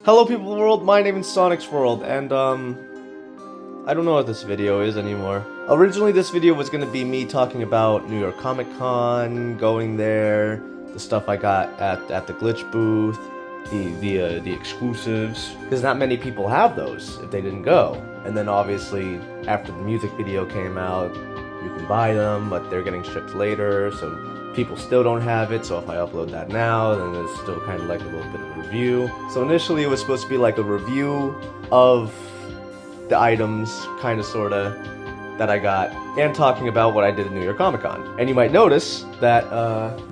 Hello people of the world, my name is Sonic's World, and I don't know what this video is anymore. Originally this video was gonna be me talking about New York Comic Con, going there, the stuff I got at the Glitch booth, the exclusives, because not many people have those if they didn't go. And then obviously after the music video came out, you can buy them, but they're getting shipped later, so people still don't have it, so if I upload that now, then it's still kind of like a little bit of a review. So initially it was supposed to be like a review of the items, kind of, sort of, that I got, and talking about what I did at New York Comic Con. And you might notice that,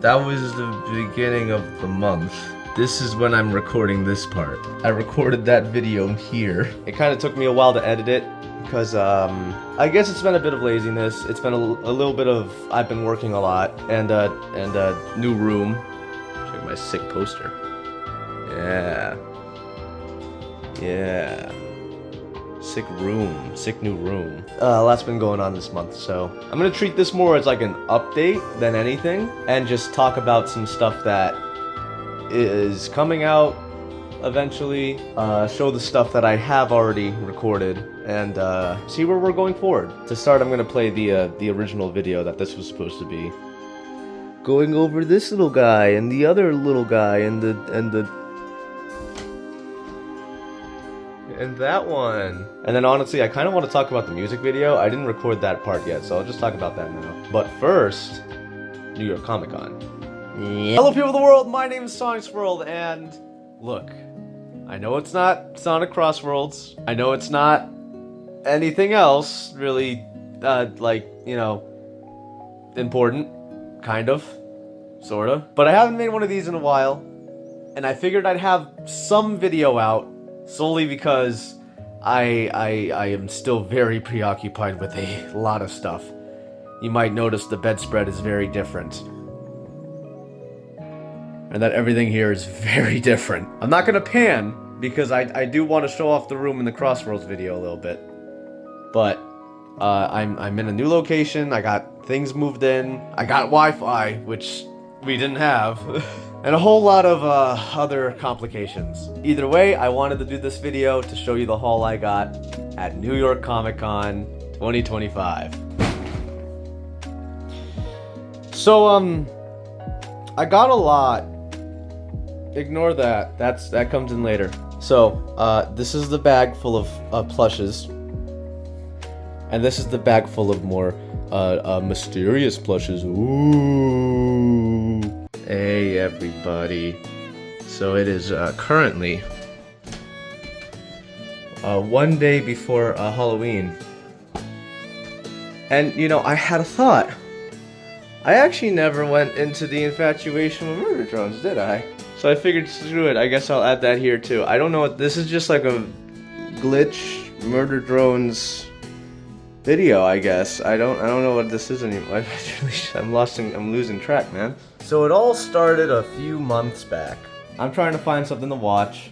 that was the beginning of the month. This is when I'm recording this part. I recorded that video here. It kind of took me a while to edit it, because I guess it's been a bit of laziness. It's been a little bit of, I've been working a lot, and new room. Check my sick poster. Yeah. Sick room, sick new room. Lots been going on this month, so I'm gonna treat this more as like an update than anything, and just talk about some stuff that is coming out eventually, show the stuff that I have already recorded, and see where we're going forward. To start, I'm gonna play the original video that this was supposed to be. Going over this little guy and the other little guy and that one. And then honestly, I kind of want to talk about the music video. I didn't record that part yet, so I'll just talk about that now. But first, New York Comic Con. Hello people of the world, my name is Sonic's World, and look, I know it's not Sonic Crossworlds. I know it's not anything else really, like, you know, important, kind of, sort of. But I haven't made one of these in a while, and I figured I'd have some video out solely because I am still very preoccupied with a lot of stuff. You might notice the bedspread is very different, and that everything here is very different. I'm not gonna pan, because I do want to show off the room in the Crossworlds video a little bit. But, I'm in a new location, I got things moved in, I got Wi-Fi, which we didn't have, and a whole lot of, other complications. Either way, I wanted to do this video to show you the haul I got at New York Comic Con 2025. So, I got a lot. Ignore that. That comes in later. So, this is the bag full of plushes. And this is the bag full of more mysterious plushes. Ooh. Hey everybody. So it is currently one day before Halloween. And you know, I had a thought. I actually never went into the infatuation with murder drones, did I? So I figured, screw it, I guess I'll add that here too. I don't know what, this is just like a glitch murder drones video, I guess. I don't know what this is anymore. I'm losing track, man. So it all started a few months back. I'm trying to find something to watch,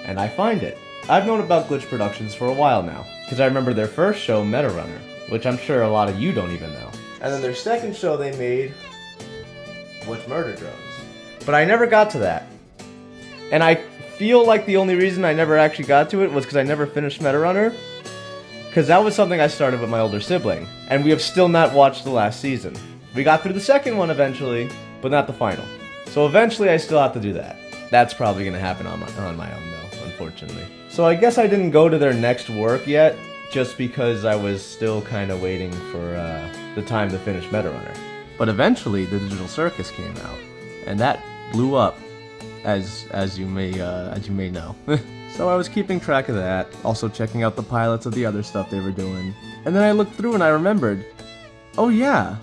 and I find it. I've known about Glitch Productions for a while now, because I remember their first show, Meta Runner, which I'm sure a lot of you don't even know. And then their second show they made was Murder Drones. But I never got to that. And I feel like the only reason I never actually got to it was because I never finished Meta Runner. Because that was something I started with my older sibling. And we have still not watched the last season. We got through the second one eventually, but not the final. So eventually I still have to do that. That's probably going to happen on my own though, unfortunately. So I guess I didn't go to their next work yet, just because I was still kind of waiting for the time to finish Meta Runner. But eventually the Digital Circus came out, and that blew up, as you may know. So I was keeping track of that, also checking out the pilots of the other stuff they were doing. And then I looked through and I remembered, oh yeah,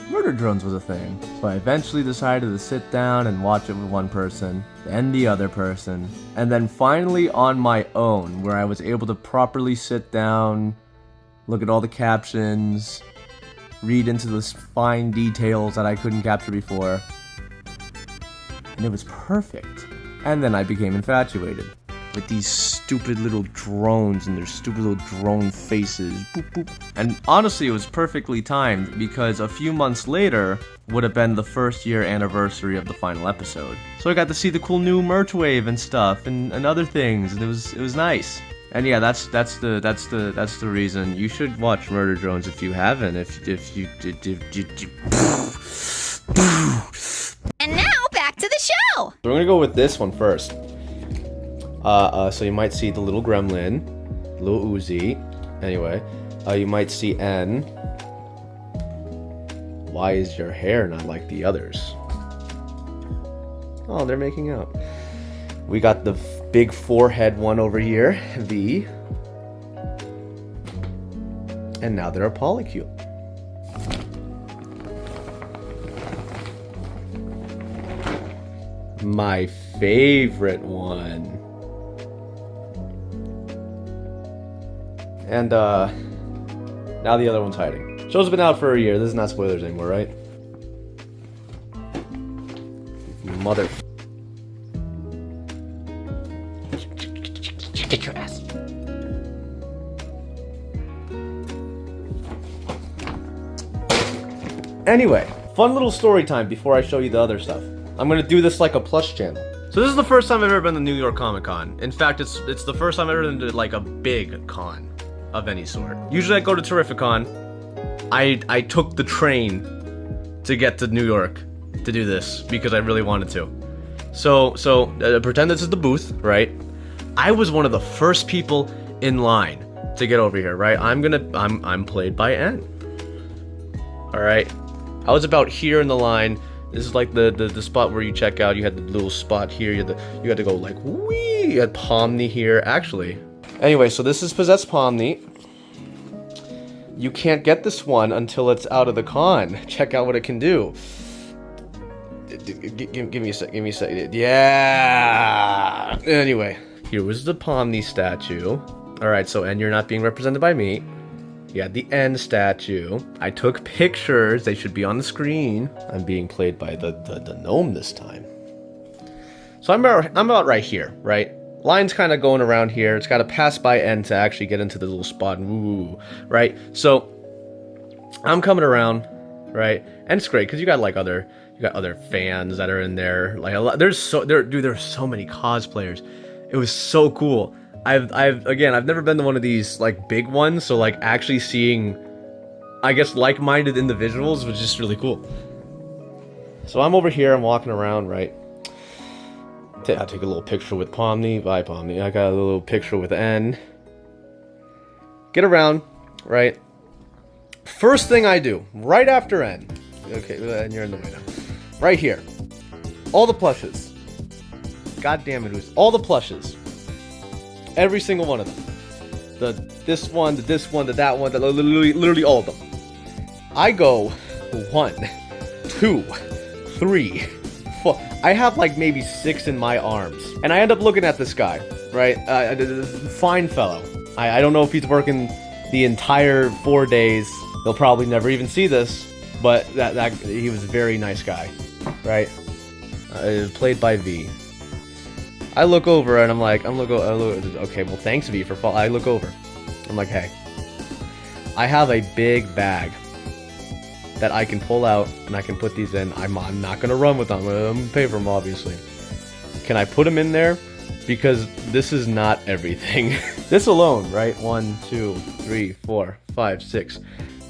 Murder Drones was a thing. So I eventually decided to sit down and watch it with one person, then the other person, and then finally on my own, where I was able to properly sit down, look at all the captions, read into the fine details that I couldn't capture before. And it was perfect. And then I became infatuated. with these stupid little drones and their stupid little drone faces. Boop, boop. And honestly, it was perfectly timed because a few months later would have been the first year anniversary of the final episode. So I got to see the cool new merch wave and stuff and other things, and it was nice. And yeah, that's the reason you should watch Murder Drones if you haven't. And now back to the show. So we're gonna go with this one first. So you might see the little gremlin, little Uzi. Anyway, you might see N. Why is your hair not like the others? Oh, they're making out. We got the big forehead one over here, V. And now they're a polycule. My favorite one. And now the other one's hiding. Show's been out for a year. This is not spoilers anymore, right? Mother. Kick your ass. Anyway, fun little story time before I show you the other stuff. I'm gonna do this like a plush channel. So this is the first time I've ever been to New York Comic Con. In fact, it's the first time I've ever been to like a big con of any sort. Usually I go to Terrificon. I took the train to get to New York to do this because I really wanted to. So pretend this is the booth, right? I was one of the first people in line to get over here, right? I'm played by N. All right, I was about here in the line. This is like the spot where you check out. You had the little spot here. You had to go like wee. You had Pomni here, actually. Anyway, so this is Possessed Pomni. You can't get this one until it's out of the con. Check out what it can do. Give me a sec. Give me a sec. Yeah. Anyway, here was the Pomni statue. All right, so and you're not being represented by me. You had the N statue. I took pictures. They should be on the screen. I'm being played by the gnome this time. So I'm about right here, right? Line's kind of going around here. It's got to pass by N to actually get into the little spot. Woo, right? So I'm coming around, right? And it's great because you got other fans that are in there. Like a lot. There's so many cosplayers. It was so cool. I've never been to one of these like big ones, so like actually seeing, I guess, like-minded individuals was just really cool. So I'm over here, I'm walking around, right? I take a little picture with Pomni. Bye, Pomni. I got a little picture with N. Get around, right? First thing I do, right after N. Okay, and you're in the way now. Right here. All the plushes. God damn it, who's all the plushes. Every single one of them. This one, that one, literally all of them. I go 1, 2, 3, 4. I have like maybe 6 in my arms. And I end up looking at this guy, right? Fine fellow. I don't know if he's working the entire 4 days. They'll probably never even see this. But that he was a very nice guy, right? Played by V. I look over and I'm like, okay, well, thanks, V, for I look over. I'm like, hey, I have a big bag that I can pull out and I can put these in. I'm not going to run with them. I'm going to pay for them, obviously. Can I put them in there? Because this is not everything. This alone, right? 1, 2, 3, 4, 5, 6.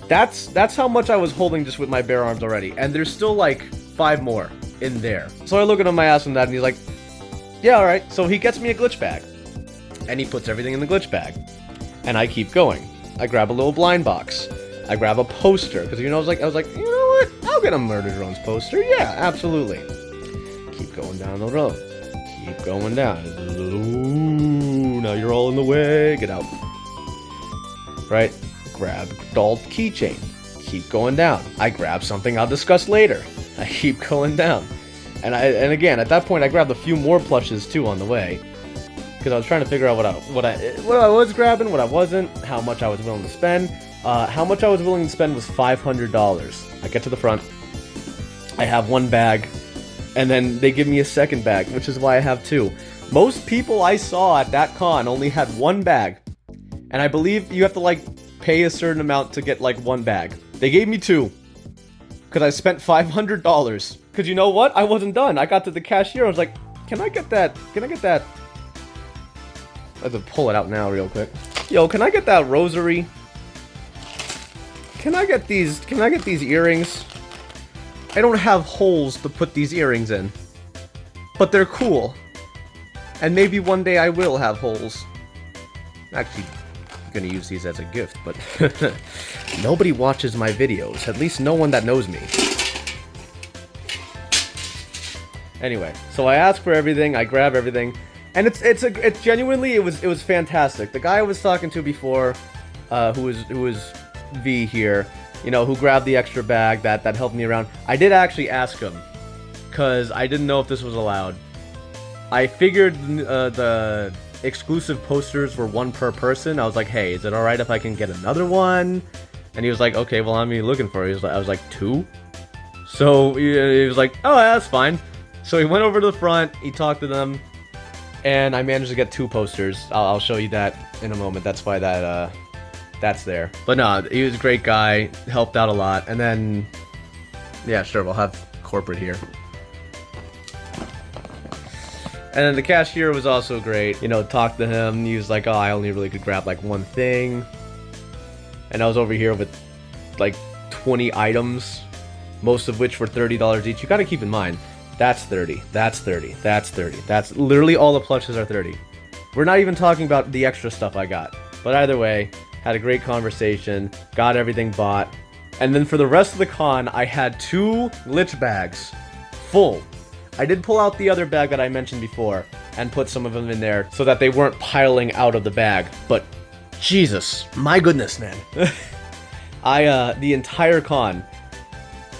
That's how much I was holding just with my bare arms already. And there's still like 5 more in there. So I look at him, I ask him that, and he's like, yeah, alright. So he gets me a glitch bag. And he puts everything in the glitch bag. And I keep going. I grab a little blind box. I grab a poster. Because, I was like, you know what? I'll get a Murder Drones poster. Yeah, absolutely. Keep going down the road. Keep going down. Ooh, now you're all in the way. Get out. Right? Grab doll keychain. Keep going down. I grab something I'll discuss later. I keep going down. And again, at that point, I grabbed a few more plushes too on the way, because I was trying to figure out what I was grabbing, what I wasn't, how much I was willing to spend. How much I was willing to spend was $500. I get to the front, I have one bag, and then they give me a second bag, which is why I have 2. Most people I saw at that con only had one bag. And I believe you have to, like, pay a certain amount to get, like, one bag. They gave me 2. Because I spent $500. Because you know what? I wasn't done. I got to the cashier. I was like, can I get that? Can I get that? I have to pull it out now real quick. Yo, can I get that rosary? Can I get these earrings? I don't have holes to put these earrings in. But they're cool. And maybe one day I will have holes. Actually, I'm gonna use these as a gift, but nobody watches my videos. At least no one that knows me. Anyway, so I ask for everything, I grab everything, and it's genuinely it was fantastic. The guy I was talking to before, who was V here, you know, who grabbed the extra bag that helped me around. I did actually ask him, cause I didn't know if this was allowed. I figured the exclusive posters were 1 per person. I was like, hey, is it alright if I can get another one? And he was like, okay, well, I'm looking for it. I was like, 2? So he was like, oh, that's fine. So he went over to the front, he talked to them, and I managed to get 2 posters. I'll show you that in a moment. That's why that's there. But no, he was a great guy, helped out a lot. And then, yeah, sure, we'll have corporate here. And then the cashier was also great. You know, talked to him. He was like, oh, I only really could grab like 1 thing. And I was over here with like 20 items, most of which were $30 each. You gotta keep in mind, that's 30, that's 30, that's 30. That's literally all the plushes are 30. We're not even talking about the extra stuff I got. But either way, had a great conversation, got everything bought. And then for the rest of the con, I had 2 glitch bags full. I did pull out the other bag that I mentioned before and put some of them in there so that they weren't piling out of the bag. But Jesus, my goodness, man. The entire con,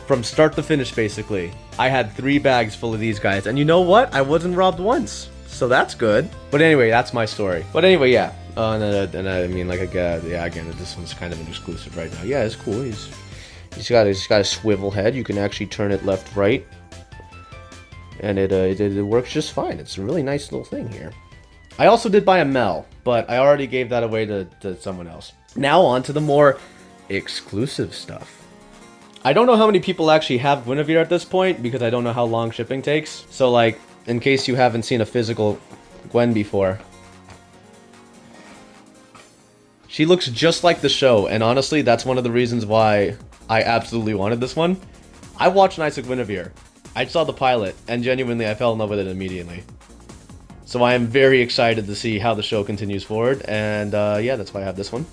from start to finish basically, I had 3 bags full of these guys. And you know what? I wasn't robbed once. So that's good. But anyway, that's my story. But anyway, yeah. And I mean, like, yeah, again, this one's kind of an exclusive right now. Yeah, it's cool. He's got a swivel head. You can actually turn it left, right. And it works just fine. It's a really nice little thing here. I also did buy a Mel, but I already gave that away to someone else. Now on to the more exclusive stuff. I don't know how many people actually have Guinevere at this point, because I don't know how long shipping takes. So, like, in case you haven't seen a physical Gwen before, she looks just like the show, and honestly, that's one of the reasons why I absolutely wanted this one. I watched Knights of Guinevere. I saw the pilot, and genuinely I fell in love with it immediately. So I am very excited to see how the show continues forward, and yeah, that's why I have this one.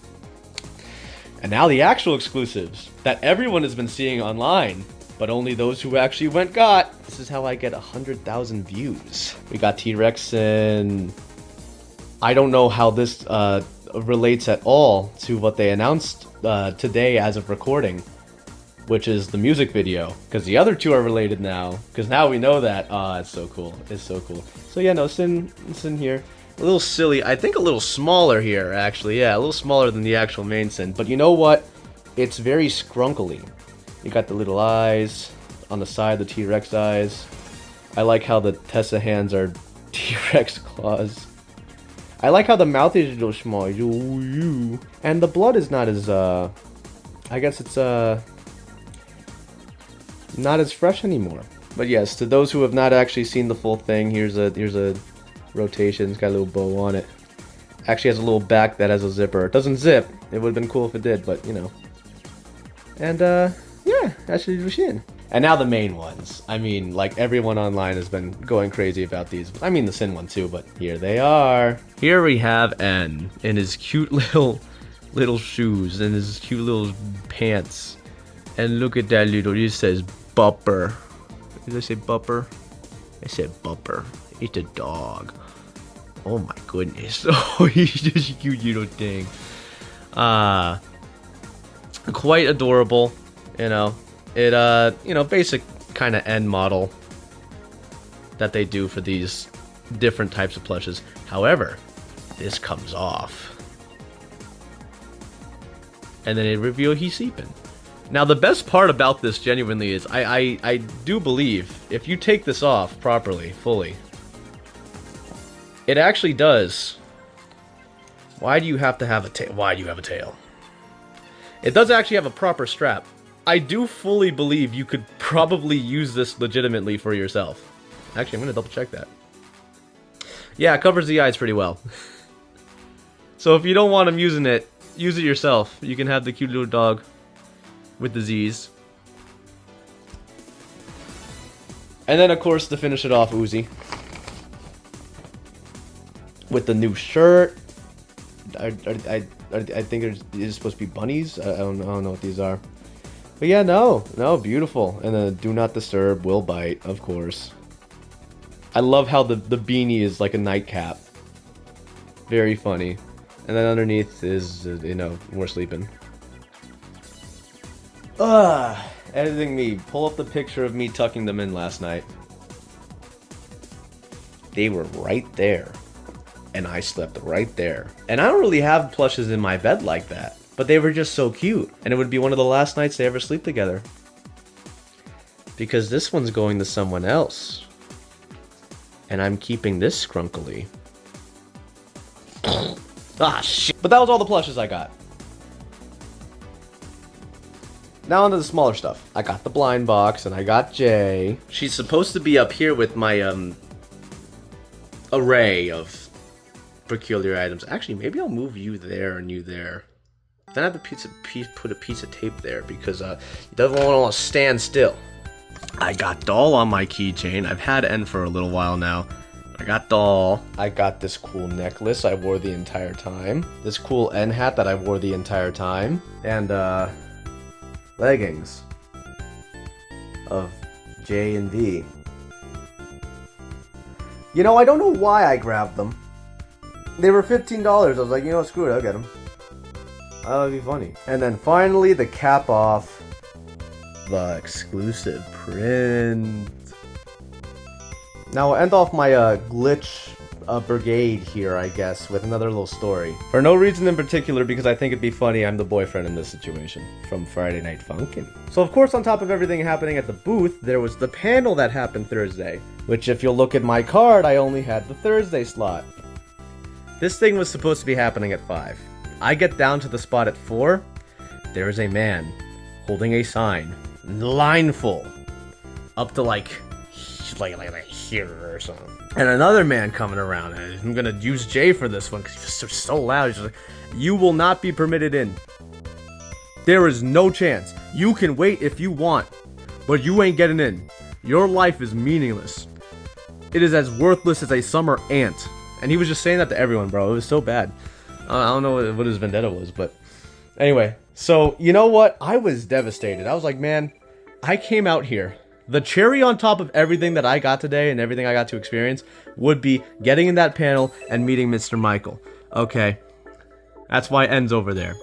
And now the actual exclusives that everyone has been seeing online, but only those who actually went got. This is how I get 100,000 views. We got T-Rex, and I don't know how this relates at all to what they announced today as of recording, which is the music video, because the other 2 are related now, because now we know that. Ah, it's so cool. It's so cool. So yeah, no, it's in here. A little silly. I think a little smaller here, actually. Yeah, a little smaller than the actual main Sin. But you know what? It's very scrunkly. You got the little eyes on the side, the T-Rex eyes. I like how the Tessa hands are T-Rex claws. I like how the mouth is a little small. And the blood is not as, I guess it's, not as fresh anymore. But yes, to those who have not actually seen the full thing, here's a rotation. It's got a little bow on it. Actually has a little back that has a zipper. It doesn't zip. It would have been cool if it did, but you know. And yeah, that's the machine. And now the main ones. I mean, like, everyone online has been going crazy about these. I mean the Sin one too, but here they are. Here we have N in his cute little shoes and his cute little pants. And look at that little, it says Bupper. Did I say Bupper? I said Bupper. It's a dog. Oh my goodness. Oh, he's just a cute little thing. Quite adorable, you know. It, you know, basic kind of end model that they do for these different types of plushes. However, this comes off. And then it reveals he's sleeping. Now, the best part about this genuinely is I do believe if you take this off properly, fully, It actually does. Why do you have to have a tail? Why do you have a tail? It does actually have a proper strap. I do fully believe you could probably use this legitimately for yourself. Actually, I'm going to double check that. Yeah, it covers the eyes pretty well. So if you don't want him using it, use it yourself. You can have the cute little dog with the Z's. And then, of course, to finish it off, Uzi. With the new shirt. I think it's supposed to be bunnies. I don't know what these are. But yeah, no, beautiful. And then do not disturb, will bite, of course. I love how the beanie is like a nightcap. Very funny. And then underneath is, you know, we're sleeping. Editing me. Pull up the picture of me tucking them in last night. They were right there. And I slept right there. And I don't really have plushes in my bed like that. But they were just so cute. And it would be one of the last nights they ever sleep together. Because this one's going to someone else. And I'm keeping this scrunkily. Ah, shit. But that was all the plushes I got. Now onto the smaller stuff. I got the blind box and I got Jay. She's supposed to be up here with my, array of peculiar items. Actually, maybe I'll move you there and you there. Then I have to put a piece of tape there because you don't want to stand still. I got Doll on my keychain. I've had N for a little while now. I got Doll. I got this cool necklace I wore the entire time. This cool N hat that I wore the entire time. And leggings of J and V. You know, I don't know why I grabbed them. They were $15. I was like, you know what, screw it, I'll get them. That would be funny. And then finally, the cap off. The exclusive print. Now I'll end off my glitch brigade here, I guess, with another little story. For no reason in particular, because I think it'd be funny I'm the boyfriend in this situation. From Friday Night Funkin'. So of course, on top of everything happening at the booth, there was the panel that happened Thursday. Which, if you'll look at my card, I only had the Thursday slot. This thing was supposed to be happening at 5. I get down to the spot at 4. There is a man holding a sign, line full, up to like here or something. And another man coming around. I'm gonna use Jay for this one because he's so loud. He's like, you will not be permitted in. There is no chance. You can wait if you want, but you ain't getting in. Your life is meaningless. It is as worthless as a summer ant. And he was just saying that to everyone, bro. It was so bad. I don't know what his vendetta was, but anyway. So, you know what? I was devastated. I was like, man, I came out here. The cherry on top of everything that I got today and everything I got to experience would be getting in that panel and meeting Mr. Michael. Okay. That's why N's over there.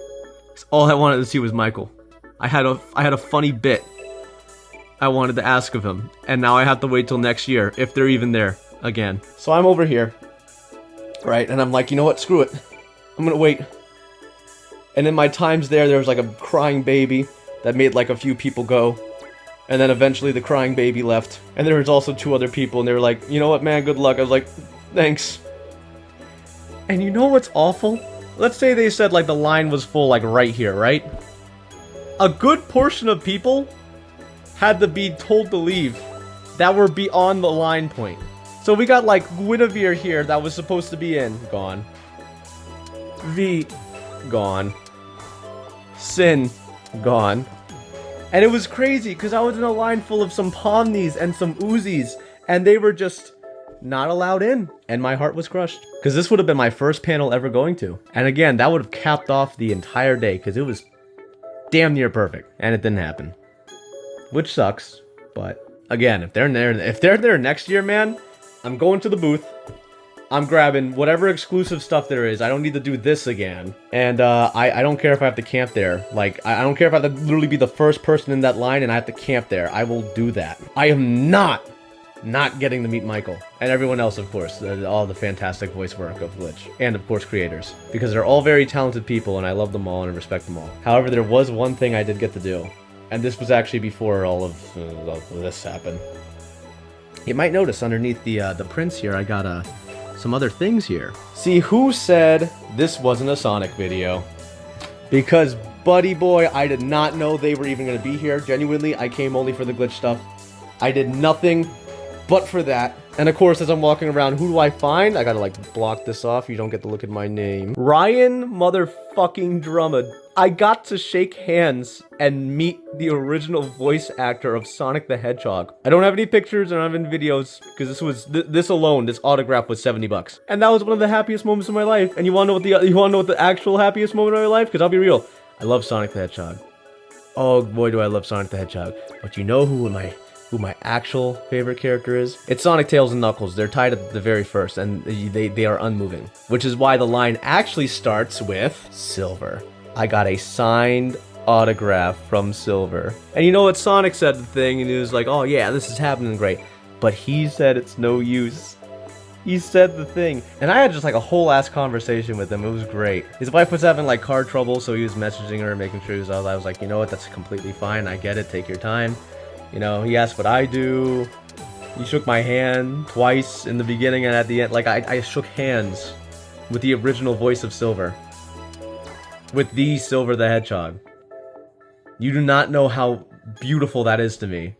All I wanted to see was Michael. I had a funny bit I wanted to ask of him. And now I have to wait till next year, if they're even there again. So I'm over here. Right, and I'm like, you know what, screw it. I'm gonna wait. And in my times there was like a crying baby that made like a few people go. And then eventually the crying baby left. And there was also 2 other people and they were like, you know what, man, good luck. I was like, thanks. And you know what's awful? Let's say they said like the line was full like right here, right? A good portion of people had to be told to leave that were beyond the line point. So we got like Guinevere here that was supposed to be in. Gone. V. Gone. Sin. Gone. And it was crazy because I was in a line full of some Pomnies and some Uzis. And they were just not allowed in. And my heart was crushed. Because this would have been my first panel ever going to. And again, that would have capped off the entire day. Because it was damn near perfect. And it didn't happen. Which sucks. But again, if they're there next year, man, I'm going to the booth. I'm grabbing whatever exclusive stuff there is. I don't need to do this again. And I don't care if I have to camp there. Like, I don't care if I have to literally be the first person in that line and I have to camp there. I will do that. I am not getting to meet Michael. And everyone else, of course. All the fantastic voice work of Glitch. And, of course, creators. Because they're all very talented people and I love them all and I respect them all. However, there was one thing I did get to do. And this was actually before all of this happened. You might notice underneath the prints here, I got some other things here. See, who said this wasn't a Sonic video? Because, buddy boy, I did not know they were even going to be here. Genuinely, I came only for the glitch stuff. I did nothing but for that. And of course, as I'm walking around, who do I find? I gotta like block this off. You don't get to look at my name. Ryan motherfucking Drummond. I got to shake hands and meet the original voice actor of Sonic the Hedgehog. I don't have any pictures, I don't have any videos, because this alone, this autograph was $70. And that was one of the happiest moments of my life. And you wanna know what the actual happiest moment of my life? Because I'll be real, I love Sonic the Hedgehog. Oh boy, do I love Sonic the Hedgehog. But you know who my actual favorite character is? It's Sonic, Tails, and Knuckles. They're tied at the very first, and they are unmoving. Which is why the line actually starts with Silver. I got a signed autograph from Silver. And you know what? Sonic said the thing, and he was like, oh yeah, this is happening great. But he said it's no use. He said the thing. And I had just like a whole ass conversation with him. It was great. His wife was having like car trouble, so he was messaging her, making sure I was like, you know what? That's completely fine. I get it. Take your time. You know, he asked what I do. He shook my hand twice in the beginning and at the end. Like, I shook hands with the original voice of Silver. With the Silver the Hedgehog. You do not know how beautiful that is to me.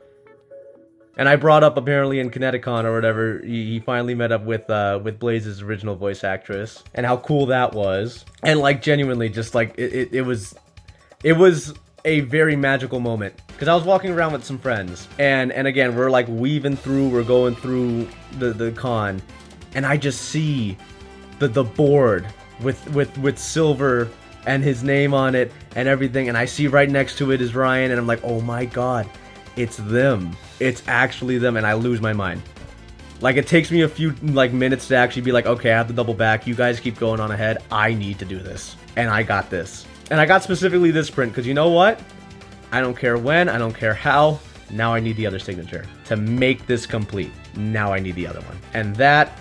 And I brought up, apparently in Kineticon or whatever, he finally met up with Blaze's original voice actress. And how cool that was. And, like, genuinely, just, like, it was a very magical moment. Because I was walking around with some friends, and again, we're like weaving through, we're going through the con, and I just see the board with Silver and his name on it and everything, and I see right next to it is Ryan, and I'm like, oh my god, it's them. It's actually them, and I lose my mind. Like, it takes me a few like minutes to actually be like, okay, I have to double back, you guys keep going on ahead, I need to do this. And I got this. And I got specifically this print, because you know what? I don't care when, I don't care how, now I need the other signature. To make this complete, now I need the other one. And that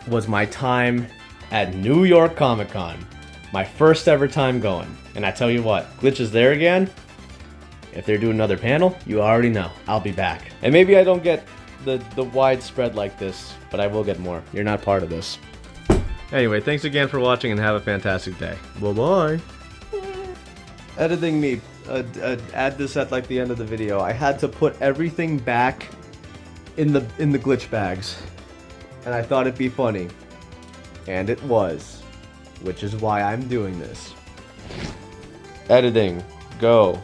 was my time at New York Comic Con. My first ever time going. And I tell you what, Glitch is there again. If they're doing another panel, you already know, I'll be back. And maybe I don't get the widespread like this, but I will get more. You're not part of this. Anyway, thanks again for watching and have a fantastic day. Bye-bye. Editing me, add this at like the end of the video. I had to put everything back in the glitch bags. And I thought it'd be funny. And it was. Which is why I'm doing this. Editing. Go.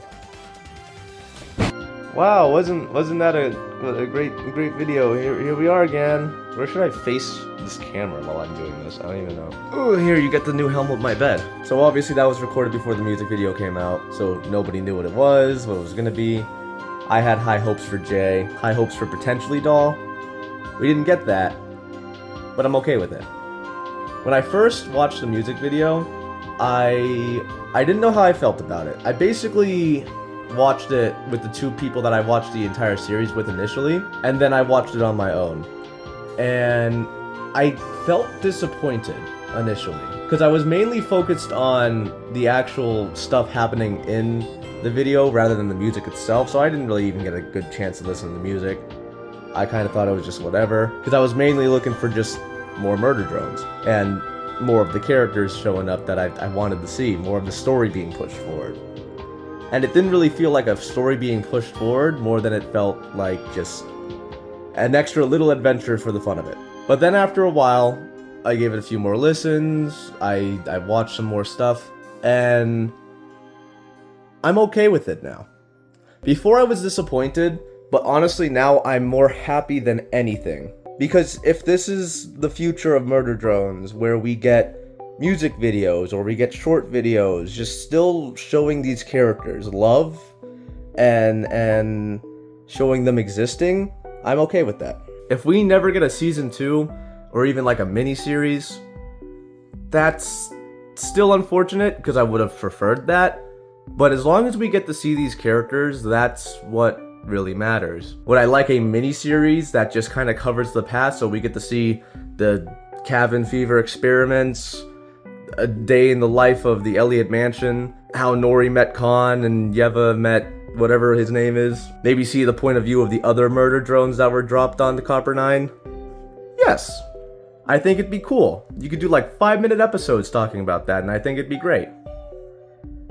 Wow, wasn't that a great video? Here we are again. Where should I face this camera while I'm doing this? I don't even know. Oh, here you get the new helmet with my bed. So obviously that was recorded before the music video came out, so nobody knew what it was gonna be. I had high hopes for Jay, high hopes for potentially Doll. We didn't get that, but I'm okay with it. When I first watched the music video, I didn't know how I felt about it. I basically watched it with the two people that I watched the entire series with initially, and then I watched it on my own. And I felt disappointed initially, because I was mainly focused on the actual stuff happening in the video rather than the music itself, so I didn't really even get a good chance to listen to the music. I kind of thought it was just whatever, because I was mainly looking for just more murder drones, and more of the characters showing up that I wanted to see, more of the story being pushed forward. And it didn't really feel like a story being pushed forward, more than it felt like just an extra little adventure for the fun of it. But then after a while, I gave it a few more listens, I watched some more stuff, and I'm okay with it now. Before I was disappointed, but honestly now I'm more happy than anything. Because if this is the future of Murder Drones, where we get music videos or we get short videos, just still showing these characters love and showing them existing, I'm okay with that. If we never get a season 2 or even like a mini series, that's still unfortunate because I would have preferred that. But as long as we get to see these characters, that's what really matters. Would I like a mini series that just kind of covers the past so we get to see the cabin fever experiments, a day in the life of the Elliott Mansion, how Nori met Khan and Yeva met whatever his name is, maybe see the point of view of the other murder drones that were dropped on the Copper 9? Yes. I think it'd be cool. You could do like 5-minute episodes talking about that, and I think it'd be great.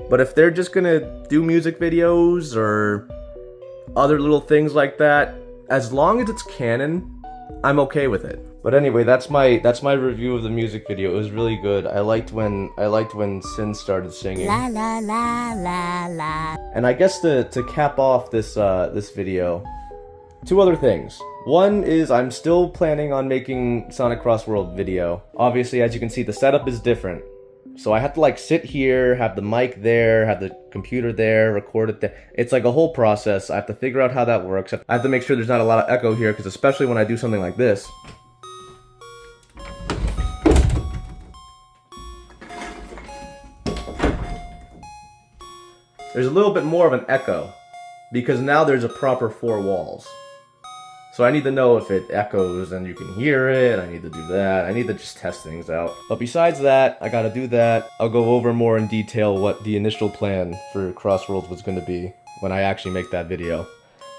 But if they're just gonna do music videos or other little things like that, as long as it's canon, I'm okay with it. But anyway, that's my review of the music video. It was really good. I liked when Sin started singing. La la la la la. And I guess to cap off this this video, two other things. One is I'm still planning on making Sonic Cross World video. Obviously, as you can see, the setup is different. So I have to like sit here, have the mic there, have the computer there, record it there. It's like a whole process. I have to figure out how that works. I have to make sure there's not a lot of echo here, because especially when I do something like this. There's a little bit more of an echo, because now there's a proper 4 walls. So I need to know if it echoes and you can hear it. I need to do that. I need to just test things out. But besides that, I gotta do that. I'll go over more in detail what the initial plan for Crossworlds was gonna be when I actually make that video.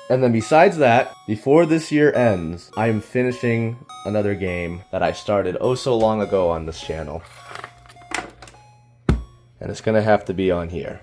And then besides that, before this year ends, I am finishing another game that I started oh so long ago on this channel. And it's gonna have to be on here.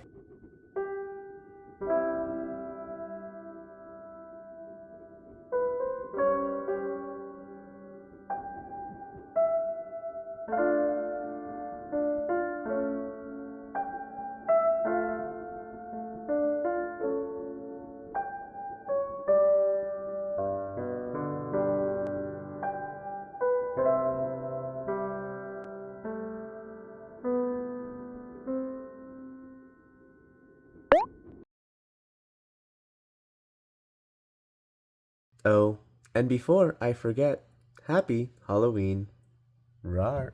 Oh, and before I forget, happy Halloween. Rawr.